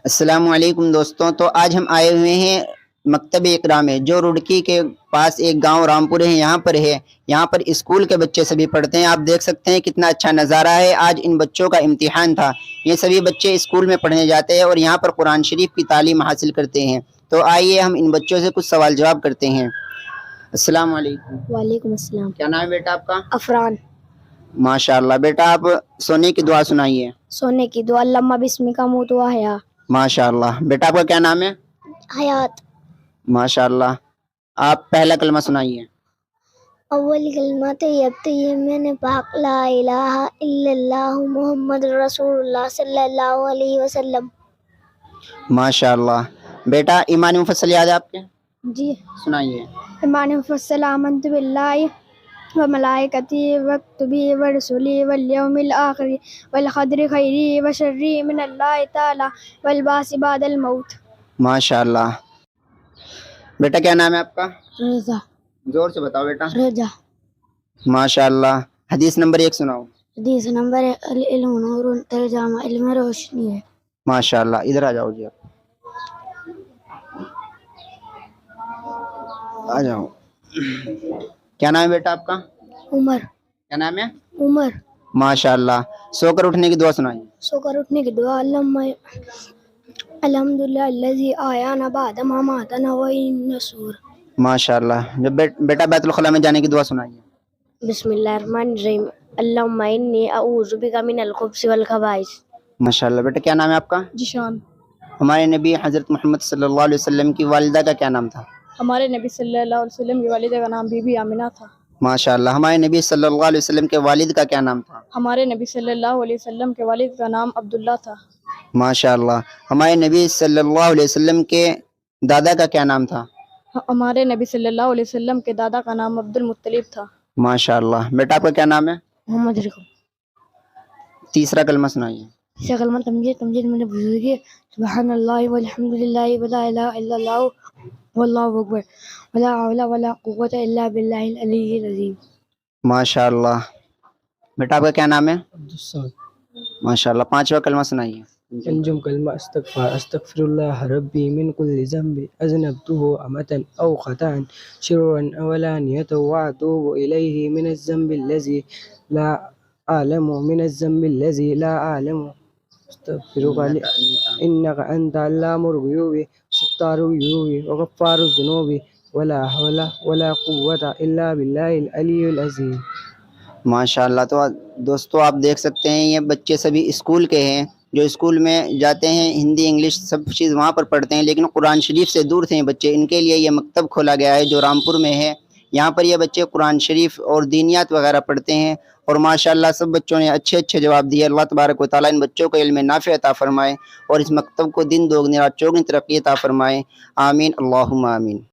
السلام علیکم دوستوں، تو آج ہم آئے ہوئے ہیں مکتب اکرام میں جو رڑکی کے پاس ایک گاؤں رامپور ہے یہاں پر اسکول کے بچے سبھی پڑھتے ہیں۔ آپ دیکھ سکتے ہیں کتنا اچھا نظارہ ہے۔ آج ان بچوں کا امتحان تھا۔ یہ سبھی بچے اسکول میں پڑھنے جاتے ہیں اور یہاں پر قرآن شریف کی تعلیم حاصل کرتے ہیں۔ تو آئیے ہم ان بچوں سے کچھ سوال جواب کرتے ہیں۔ السلام علیکم۔ وعلیکم السلام۔ کیا نام ہے بیٹا آپ کا؟ عفران۔ ماشاءاللہ بیٹا، آپ سونے کی دعا سنائیے۔ سونے کی دعا، اللہم بسمک موت و احیا۔ ماشاءاللہ بیٹا، آپ کا کیا نام ہے؟ حیات۔ ماشاءاللہ، آپ پہلا کلمہ سنائیے۔ اول کلمہ طیب میں پاک لا الہ الا اللہ محمد رسول اللہ صلی اللہ علیہ وسلم۔ ماشاءاللہ بیٹا، ایمان مفصل یاد ہے آپ کے؟ جی سنائیے۔ ایمان مفصل، آمنت باللہ و ملائکتی و کتبی و رسولی والیوم الآخر والقدر خیری و شری من اللہ تعالی والبعث بعد الموت۔ ماشاءاللہ بیٹا، کیا نام ہے آپ کا؟ رضا۔ زور سے بتاؤ بیٹا۔ رضا۔ ماشاءاللہ، حدیث نمبر 1 سناؤ۔ حدیث نمبر العلم نور ترجمہ علم روشنی ہے۔ ماشاءاللہ، ادھر آ جاؤ جی، آ جاؤ۔ کیا نام ہے بیٹا آپ کا؟ عمر۔ کیا نام ہے؟ عمر۔ ماشاءاللہ، سو کر اٹھنے کی دعا سنائیے۔ سو کر اٹھنے کی دعا، الحمدللہ الذی احیانا بعد ما اماتنا والیہ النشور۔ ماشاءاللہ، جب بیٹا بیت الخلاء میں جانے کی دعا سنائیے۔ بسم اللہ الرحمن الرحیم، اللہم انی اعوذ بک من الخبث والخبائث۔ ماشاءاللہ بیٹا، کیا نام ہے آپ کا؟ جشان۔ ہمارے نبی حضرت محمد صلی اللہ علیہ وسلم کی والدہ کا کیا نام تھا؟ ہمارے نبی صلی اللہ علیہ وسلم کی والدہ کا نام بی بی آمنہ تھا۔ ماشاءاللہ، ہمارے نبی صلی اللہ علیہ وسلم کے والد کا کیا نام تھا؟ ہمارے نبی صلی اللہ علیہ وسلم کے والد کا نام عبداللہ تھا۔ ماشاءاللہ، ہمارے نبی صلی اللہ علیہ وسلم کے دادا کا کیا نام تھا؟ ہمارے نبی صلی اللہ علیہ وسلم کے دادا کا نام عبد المطلب تھا۔ ماشاءاللہ بیٹا، آپ کا کیا نام ہے؟ محمد رقم۔ تیسرا کلمہ سنائیے۔ تیسرا کلمہ تمجید میں نے بزرگی، سبحان اللہ والحمدللہ ولا الہ الا اللہ واللہ اکبر ولا حول ولا قوۃ الا باللہ العلی العظیم۔ ماشاءاللہ بیٹا، آپ کا کیا نام ہے؟ عبدالصمد۔ ماشاءاللہ، پانچواں کلمہ سنائیے۔ انجم کلمہ استغفر اللہ ربی من کل ذنب اذنبته عمدا او خطا سرا او علانیۃ واتوب الیہ من الذنب الذی لا اعلم استغفرک انک انت علام الغیوب ستار العیوب وغفار الذنوب ولا حول ولا قوۃ الا باللہ العلی العظیم۔ ماشاءاللہ، تو دوستو آپ دیکھ سکتے ہیں یہ بچے سبھی اسکول کے ہیں، جو اسکول میں جاتے ہیں، ہندی انگلش سب چیز وہاں پر پڑھتے ہیں، لیکن قرآن شریف سے دور تھے یہ بچے۔ ان کے لیے یہ مکتب کھولا گیا ہے جو رامپور میں ہے۔ یہاں پر یہ بچے قرآن شریف اور دینیات وغیرہ پڑھتے ہیں، اور ماشاءاللہ سب بچوں نے اچھے جواب دیے۔ اللہ تبارک و تعالیٰ ان بچوں کو علم نافع عطا فرمائے اور اس مکتب کو دن دوگنی رات چوگنی ترقی عطا فرمائے۔ آمین، اللہم آمین۔